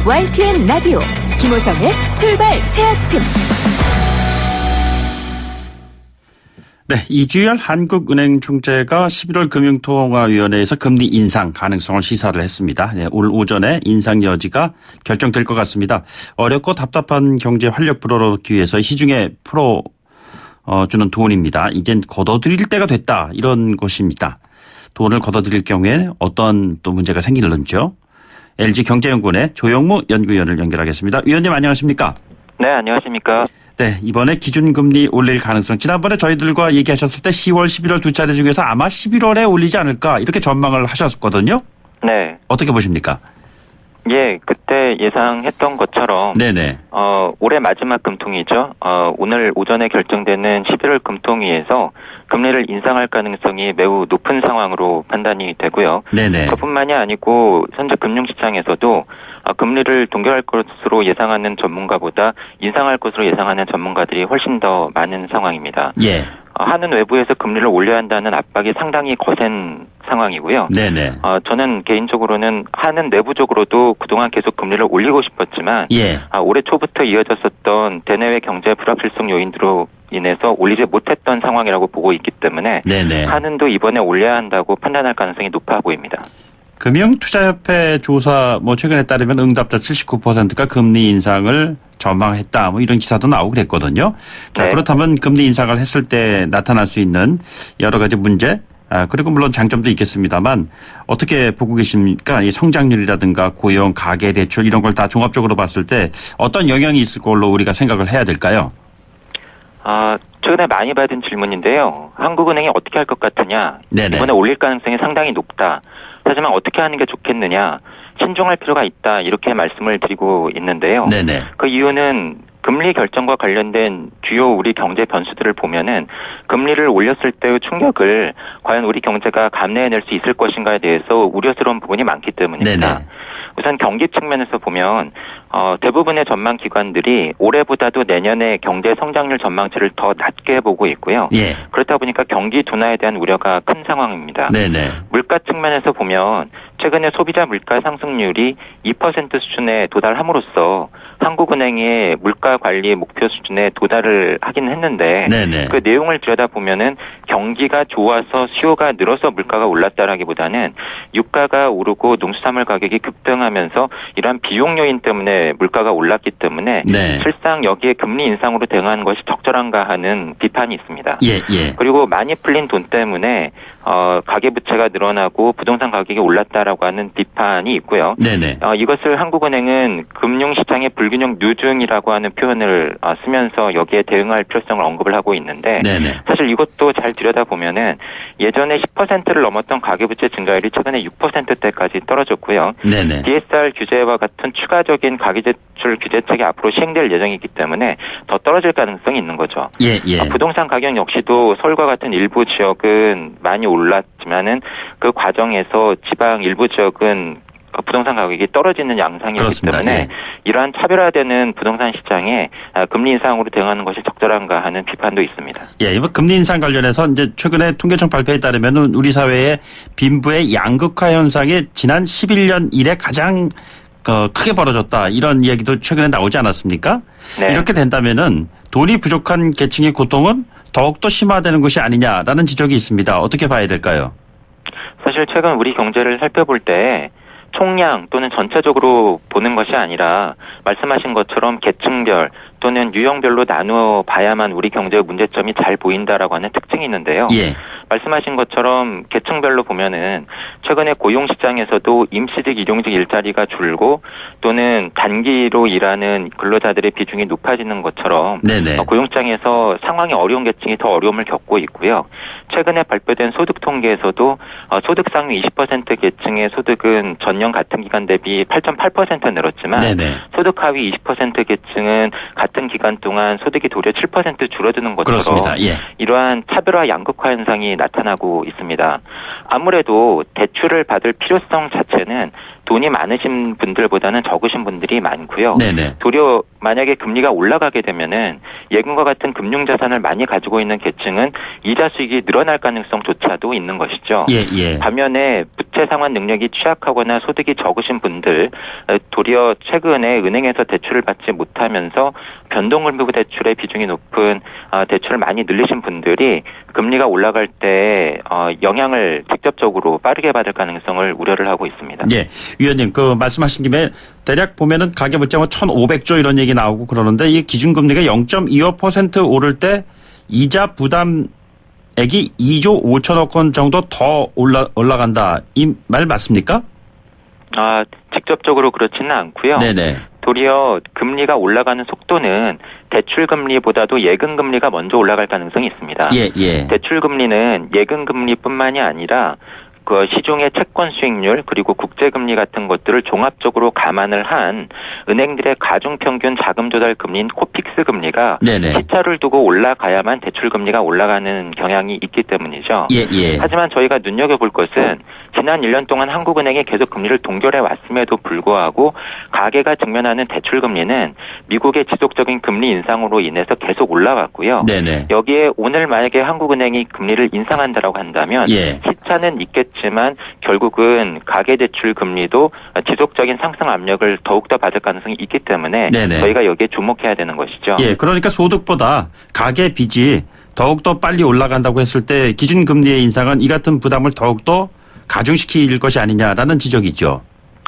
YTN 라디오 김호성의 출발 새 아침. 네, 이주열 한국은행 총재가 11월 금융통화위원회에서 금리 인상 가능성을 시사를 했습니다. 네, 오늘 오전에 인상 여지가 결정될 것 같습니다. 어렵고 답답한 경제 활력 불어넣기 위해서 시중에 풀어주는 돈입니다. 이젠 걷어들일 때가 됐다, 이런 것입니다. 돈을 걷어들일 경우에 어떤 또 문제가 생길는지요. LG경제연구원의 조영무 연구위원을 연결하겠습니다. 위원님 안녕하십니까? 네, 안녕하십니까? 네, 이번에 기준금리 올릴 가능성, 지난번에 저희들과 얘기하셨을 때 10월, 11월 두 차례 중에서 아마 11월에 올리지 않을까 이렇게 전망을 하셨거든요. 네. 어떻게 보십니까? 예, 그때 예상했던 것처럼 네네. 올해 마지막 금통이죠. 오늘 오전에 결정되는 11월 금통위에서 금리를 인상할 가능성이 매우 높은 상황으로 판단이 되고요. 네네. 그뿐만이 아니고 현재 금융시장에서도 금리를 동결할 것으로 예상하는 전문가보다 인상할 것으로 예상하는 전문가들이 훨씬 더 많은 상황입니다. 예. 한은 외부에서 금리를 올려야 한다는 압박이 상당히 거센 상황이고요. 네네. 저는 개인적으로는 한은 내부적으로도 그동안 계속 금리를 올리고 싶었지만 예. 올해 초부터 이어졌었던 대내외 경제 불확실성 요인으로 인해서 올리지 못했던 상황이라고 보고 있기 때문에 네네. 한은도 이번에 올려야 한다고 판단할 가능성이 높아 보입니다. 금융투자협회 조사 최근에 따르면 응답자 79%가 금리 인상을 전망했다, 이런 기사도 나오고 그랬거든요. 자, 네. 그렇다면 금리 인상을 했을 때 나타날 수 있는 여러 가지 문제, 그리고 물론 장점도 있겠습니다만 어떻게 보고 계십니까? 이 성장률이라든가 고용, 가계 대출 이런 걸 다 종합적으로 봤을 때 어떤 영향이 있을 걸로 우리가 생각을 해야 될까요? 최근에 많이 받은 질문인데요. 한국은행이 어떻게 할 것 같으냐? 네네. 이번에 올릴 가능성이 상당히 높다. 하지만 어떻게 하는 게 좋겠느냐? 신중할 필요가 있다. 이렇게 말씀을 드리고 있는데요. 네네. 그 이유는 금리 결정과 관련된 주요 우리 경제 변수들을 보면은 금리를 올렸을 때의 충격을 과연 우리 경제가 감내해낼 수 있을 것인가에 대해서 우려스러운 부분이 많기 때문입니다. 네네. 우선 경기 측면에서 보면 대부분의 전망 기관들이 올해보다도 내년에 경제 성장률 전망치를 더 낮게 보고 있고요. 예. 그렇다 보니까 경기 둔화에 대한 우려가 큰 상황입니다. 네네. 물가 측면에서 보면 최근에 소비자 물가 상승률이 2% 수준에 도달함으로써 한국은행의 물가 관리 목표 수준에 도달을 하긴 했는데 네네. 그 내용을 들여다보면은 경기가 좋아서 수요가 늘어서 물가가 올랐다라기보다는 유가가 오르고 농수산물 가격이 급등하면서 이러한 비용 요인 때문에 물가가 올랐기 때문에 네. 실상 여기에 금리 인상으로 대응하는 것이 적절한가 하는 비판이 있습니다. 예. 그리고 많이 풀린 돈 때문에 가계부채가 늘어나고 부동산 가격이 올랐다라고 하는 비판이 있고요. 네네. 이것을 한국은행은 금융시장의 불균형 누중이라고 하는 표현을 쓰면서 여기에 대응할 필요성을 언급을 하고 있는데 네네. 사실 이것도 잘 들여다보면은 예전에 10%를 넘었던 가계부채 증가율이 최근에 6%대까지 떨어졌고요. 네네. DSR 규제와 같은 추가적인 가계대출 규제책이 앞으로 시행될 예정이기 때문에 더 떨어질 가능성이 있는 거죠. 예. 부동산 가격 역시도 서울과 같은 일부 지역은 많이 올랐지만은 그 과정에서 지방 일부 지역은 부동산 가격이 떨어지는 양상이기 그렇습니다. 때문에 예. 이러한 차별화되는 부동산 시장에 금리 인상으로 대응하는 것이 적절한가 하는 비판도 있습니다. 예, 이번 금리 인상 관련해서 이제 최근에 통계청 발표에 따르면 우리 사회의 빈부의 양극화 현상이 지난 11년 이래 가장 크게 벌어졌다, 이런 이야기도 최근에 나오지 않았습니까? 네. 이렇게 된다면은 돈이 부족한 계층의 고통은 더욱더 심화되는 것이 아니냐라는 지적이 있습니다. 어떻게 봐야 될까요? 사실 최근 우리 경제를 살펴볼 때 총량 또는 전체적으로 보는 것이 아니라 말씀하신 것처럼 계층별 또는 유형별로 나누어 봐야만 우리 경제의 문제점이 잘 보인다라고 하는 특징이 있는데요. 예. 말씀하신 것처럼 계층별로 보면은 최근에 고용시장에서도 임시직, 일용직 일자리가 줄고 또는 단기로 일하는 근로자들의 비중이 높아지는 것처럼 네네. 고용시장에서 상황이 어려운 계층이 더 어려움을 겪고 있고요. 최근에 발표된 소득 통계에서도 소득 상위 20% 계층의 소득은 전년 같은 기간 대비 8.8% 늘었지만 네네. 소득 하위 20% 계층은 같은 기간 동안 소득이 도리어 7% 줄어드는 것처럼 그렇습니다. 예. 이러한 차별화 양극화 현상이 나타나고 있습니다. 아무래도 대출을 받을 필요성 자체는 돈이 많으신 분들보다는 적으신 분들이 많고요. 네네. 도리어 만약에 금리가 올라가게 되면은 예금과 같은 금융자산을 많이 가지고 있는 계층은 이자 수익이 늘어날 가능성조차도 있는 것이죠. 예. 반면에 부채 부채 상환 능력이 취약하거나 소득이 적으신 분들, 도리어 최근에 은행에서 대출을 받지 못하면서 변동금리 대출의 비중이 높은 대출을 많이 늘리신 분들이 금리가 올라갈 때 영향을 직접적으로 빠르게 받을 가능성을 우려를 하고 있습니다. 예, 위원님 그 말씀하신 김에 대략 보면은 가계부채 1,500조 이런 얘기 나오고 그러는데 이 기준금리가 0.25% 오를 때 이자 부담액이 2조 5천억 원 정도 더 올라간다. 이 말 맞습니까? 직접적으로 그렇지는 않고요. 네네. 도리어 금리가 올라가는 속도는 대출 금리보다도 예금 금리가 먼저 올라갈 가능성이 있습니다. 예. 대출 금리는 예금 금리뿐만이 아니라 그 시중의 채권 수익률 그리고 국제 금리 같은 것들을 종합적으로 감안을 한 은행들의 가중 평균 자금 조달 금리인 코픽스 금리가 네네. 시차를 두고 올라가야만 대출 금리가 올라가는 경향이 있기 때문이죠. 예. 하지만 저희가 눈여겨볼 것은 지난 1년 동안 한국은행이 계속 금리를 동결해 왔음에도 불구하고 가계가 직면하는 대출 금리는 미국의 지속적인 금리 인상으로 인해서 계속 올라갔고요. 네네. 여기에 오늘 만약에 한국은행이 금리를 인상한다라고 한다면 시차는 있겠지만 결국은 가계대출 금리도 지속적인 상승 압력을 더욱더 받을 가능성이 있기 때문에 저희가 여기에 주목해야 되는 것이죠. 예, 그러니까 소득보다 가계 빚이 더욱더 빨리 올라간다고 했을 때 기준금리의 인상은 이 같은 부담을 더욱더 가중시킬 것이 아니냐라는 지적이죠.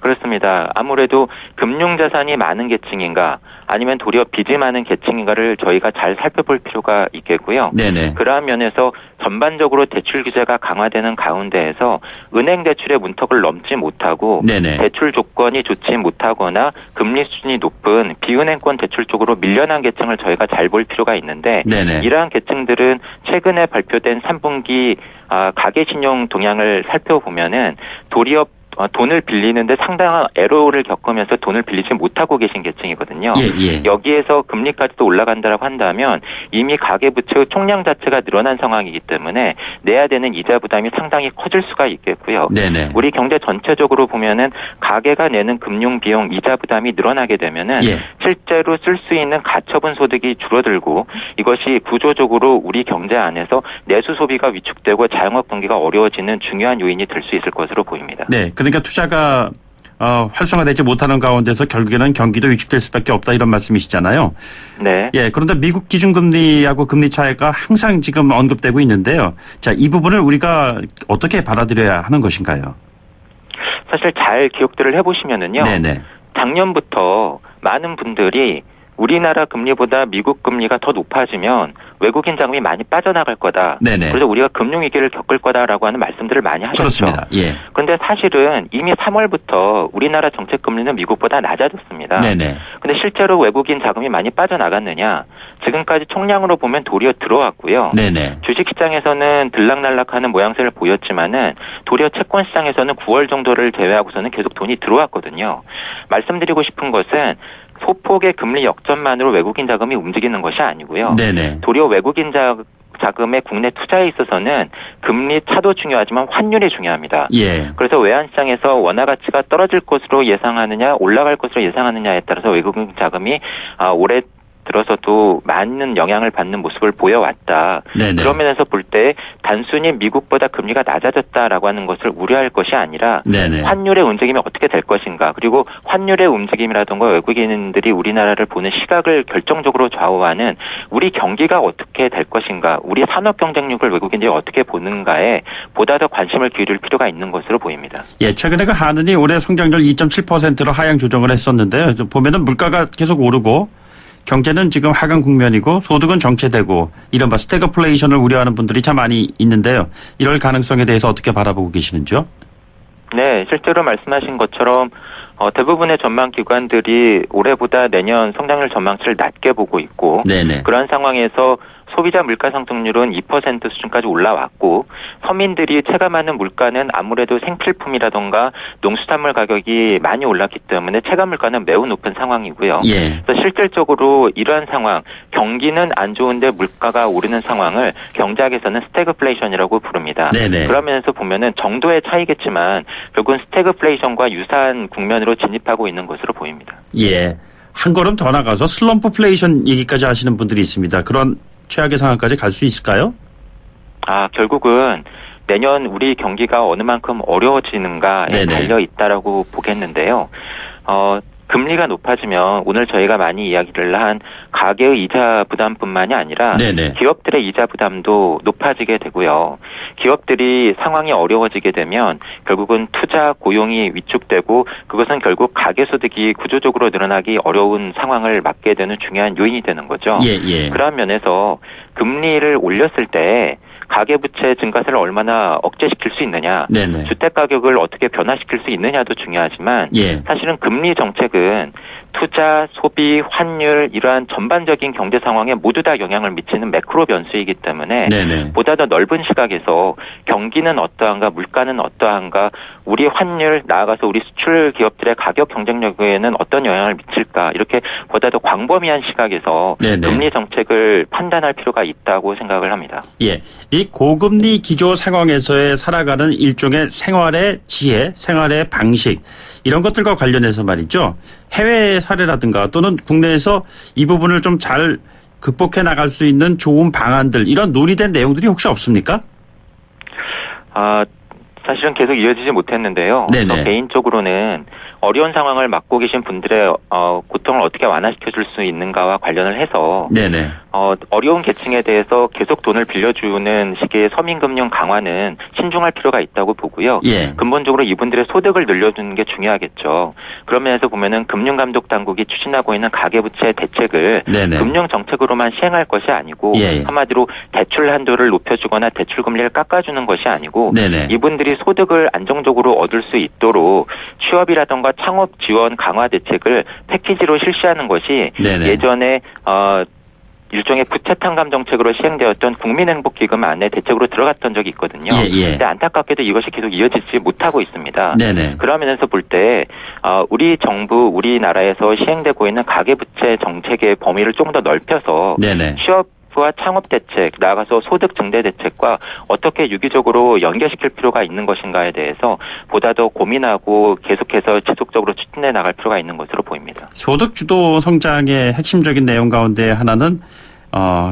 그렇습니다. 아무래도 금융자산이 많은 계층인가 아니면 도리어 빚이 많은 계층인가를 저희가 잘 살펴볼 필요가 있겠고요. 네네. 그러한 면에서 전반적으로 대출 규제가 강화되는 가운데에서 은행 대출의 문턱을 넘지 못하고 대출 조건이 좋지 못하거나 금리 수준이 높은 비은행권 대출 쪽으로 밀려난 계층을 저희가 잘 볼 필요가 있는데 이러한 계층들은 최근에 발표된 3분기 가계신용 동향을 살펴보면은 도리어 돈을 빌리는데 상당한 애로를 겪으면서 돈을 빌리지 못하고 계신 계층이거든요. 여기에서 금리까지도 올라간다라고 한다면 이미 가계부채의 총량 자체가 늘어난 상황이기 때문에 내야 되는 이자 부담이 상당히 커질 수가 있겠고요. 우리 경제 전체적으로 보면은 가계가 내는 금융 비용 이자 부담이 늘어나게 되면은 실제로 쓸 수 있는 가처분 소득이 줄어들고 이것이 구조적으로 우리 경제 안에서 내수 소비가 위축되고 자영업 경기가 어려워지는 중요한 요인이 될 수 있을 것으로 보입니다. 네, 그러니까 투자가 활성화되지 못하는 가운데서 결국에는 경기도 위축될 수밖에 없다 이런 말씀이시잖아요. 네. 예, 그런데 미국 기준금리하고 금리 차이가 항상 지금 언급되고 있는데요. 자, 이 부분을 우리가 어떻게 받아들여야 하는 것인가요? 사실 잘 기억들을 해보시면은요. 작년부터 많은 분들이 우리나라 금리보다 미국 금리가 더 높아지면 외국인 자금이 많이 빠져나갈 거다. 그래서 우리가 금융위기를 겪을 거다라고 하는 말씀들을 많이 하셨죠. 그렇습니다. 그런데 사실은 이미 3월부터 우리나라 정책 금리는 미국보다 낮아졌습니다. 그런데 실제로 외국인 자금이 많이 빠져나갔느냐. 지금까지 총량으로 보면 도리어 들어왔고요. 주식시장에서는 들락날락하는 모양새를 보였지만은 도리어 채권시장에서는 9월 정도를 제외하고서는 계속 돈이 들어왔거든요. 말씀드리고 싶은 것은 소폭의 금리 역전만으로 외국인 자금이 움직이는 것이 아니고요. 도리어 외국인 자금의 국내 투자에 있어서는 금리 차도 중요하지만 환율이 중요합니다. 그래서 외환시장에서 원화 가치가 떨어질 것으로 예상하느냐 올라갈 것으로 예상하느냐에 따라서 외국인 자금이 올해 들어서도 많은 영향을 받는 모습을 보여왔다. 그런 면에서 볼 때 단순히 미국보다 금리가 낮아졌다라고 하는 것을 우려할 것이 아니라 환율의 움직임이 어떻게 될 것인가 그리고 환율의 움직임이라든가 외국인들이 우리나라를 보는 시각을 결정적으로 좌우하는 우리 경기가 어떻게 될 것인가 우리 산업 경쟁력을 외국인들이 어떻게 보는가에 보다 더 관심을 기울일 필요가 있는 것으로 보입니다. 예, 최근에 그 한은이 올해 성장률 2.7%로 하향 조정을 했었는데요. 보면은 물가가 계속 오르고 경제는 지금 하강 국면이고 소득은 정체되고 이른바 스태그플레이션을 우려하는 분들이 참 많이 있는데요. 이럴 가능성에 대해서 어떻게 바라보고 계시는지요? 네, 실제로 말씀하신 것처럼 대부분의 전망 기관들이 올해보다 내년 성장률 전망치를 낮게 보고 있고 그런 상황에서 소비자 물가 상승률은 2% 수준까지 올라왔고 서민들이 체감하는 물가는 아무래도 생필품이라던가 농수산물 가격이 많이 올랐기 때문에 체감 물가는 매우 높은 상황이고요. 그래서 실질적으로 이러한 상황, 경기는 안 좋은데 물가가 오르는 상황을 경제학에서는 스태그플레이션이라고 부릅니다. 그러면서 보면은 정도의 차이겠지만 결국은 스태그플레이션과 유사한 국면으로 진입하고 있는 것으로 보입니다. 예, 한 걸음 더 나가서 슬럼프플레이션 얘기까지 하시는 분들이 있습니다. 그런 최악의 상황까지 갈 수 있을까요? 결국은 내년 우리 경기가 어느 만큼 어려워지는가에 네네. 달려 있다라고 보겠는데요. 금리가 높아지면 오늘 저희가 많이 이야기를 한 가계의 이자 부담뿐만이 아니라 네네. 기업들의 이자 부담도 높아지게 되고요. 기업들이 상황이 어려워지게 되면 결국은 투자 고용이 위축되고 그것은 결국 가계소득이 구조적으로 늘어나기 어려운 상황을 맞게 되는 중요한 요인이 되는 거죠. 예. 그러한 면에서 금리를 올렸을 때 가계부채 증가세를 얼마나 억제시킬 수 있느냐, 네네. 주택 가격을 어떻게 변화시킬 수 있느냐도 중요하지만 예. 사실은 금리 정책은 투자, 소비, 환율 이러한 전반적인 경제 상황에 모두 다 영향을 미치는 매크로 변수이기 때문에 네네. 보다 더 넓은 시각에서 경기는 어떠한가, 물가는 어떠한가, 우리 환율 나아가서 우리 수출 기업들의 가격 경쟁력에는 어떤 영향을 미칠까 이렇게 보다 더 광범위한 시각에서 네네. 금리 정책을 판단할 필요가 있다고 생각을 합니다. 예. 이 고금리 기조 상황에서의 살아가는 일종의 생활의 지혜, 생활의 방식 이런 것들과 관련해서 말이죠. 해외 사례라든가 또는 국내에서 이 부분을 좀 잘 극복해 나갈 수 있는 좋은 방안들 이런 논의된 내용들이 혹시 없습니까? 사실은 계속 이어지지 못했는데요. 네네. 저 개인적으로는 어려운 상황을 맡고 계신 분들의 고통을 어떻게 완화시켜줄 수 있는가와 관련을 해서 네네. 어려운 계층에 대해서 계속 돈을 빌려주는 식의 서민금융 강화는 신중할 필요가 있다고 보고요. 예. 근본적으로 이분들의 소득을 늘려주는 게 중요하겠죠. 그런 면에서 보면은 금융감독당국이 추진하고 있는 가계부채 대책을 네네. 금융정책으로만 시행할 것이 아니고 예. 한마디로 대출 한도를 높여주거나 대출금리를 깎아주는 것이 아니고 네네. 이분들이 소득을 안정적으로 얻을 수 있도록 취업이라든가 창업 지원 강화 대책을 패키지로 실시하는 것이 네네. 예전에 일종의 부채 탕감 정책으로 시행되었던 국민행복기금 안에 대책으로 들어갔던 적이 있거든요. 예. 근데 안타깝게도 이것이 계속 이어지지 못하고 있습니다. 네네. 그런 면에서 볼 때 우리 정부, 우리나라에서 시행되고 있는 가계부채 정책의 범위를 좀 더 넓혀서 네네. 취업과 창업 대책, 나아가서 소득 증대 대책과 어떻게 유기적으로 연계시킬 필요가 있는 것인가에 대해서 보다 더 고민하고 계속해서 지속적으로 추진해 나갈 필요가 있는 것으로 보입니다. 소득 주도 성장의 핵심적인 내용 가운데 하나는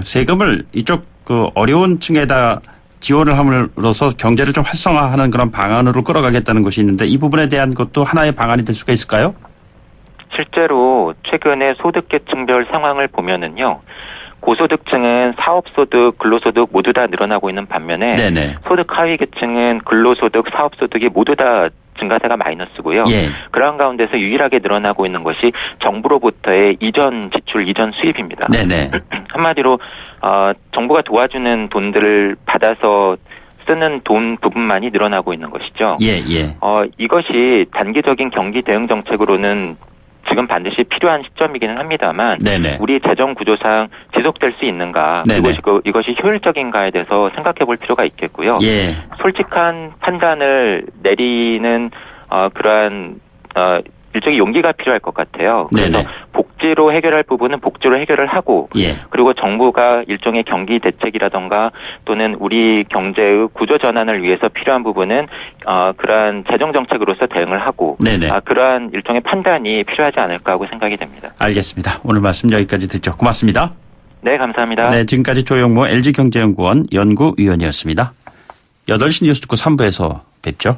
세금을 이쪽 어려운 층에다 지원을 함으로써 경제를 좀 활성화하는 그런 방안으로 끌어가겠다는 것이 있는데 이 부분에 대한 것도 하나의 방안이 될 수가 있을까요? 실제로 최근에 소득계층별 상황을 보면은요. 고소득층은 사업소득, 근로소득 모두 다 늘어나고 있는 반면에 네네. 소득 하위 계층은 근로소득, 사업소득이 모두 다 증가세가 마이너스고요. 예. 그러한 가운데서 유일하게 늘어나고 있는 것이 정부로부터의 이전 지출, 이전 수입입니다. 네네. 한마디로 정부가 도와주는 돈들을 받아서 쓰는 돈 부분만이 늘어나고 있는 것이죠. 예. 이것이 단기적인 경기 대응 정책으로는 지금 반드시 필요한 시점이기는 합니다만 네네. 우리 재정 구조상 지속될 수 있는가 네네. 그리고 이것이 효율적인가에 대해서 생각해 볼 필요가 있겠고요. 예. 솔직한 판단을 내리는 그러한 일종의 용기가 필요할 것 같아요. 그래서 네네. 복지로 해결할 부분은 복지로 해결을 하고 예. 그리고 정부가 일종의 경기 대책이라던가 또는 우리 경제의 구조 전환을 위해서 필요한 부분은 그러한 재정 정책으로서 대응을 하고 네네. 그러한 일종의 판단이 필요하지 않을까 하고 생각이 됩니다. 알겠습니다. 오늘 말씀 여기까지 듣죠. 고맙습니다. 네, 감사합니다. 네, 지금까지 조영모 LG경제연구원 연구위원이었습니다. 8시 뉴스 듣고 3부에서 뵙죠.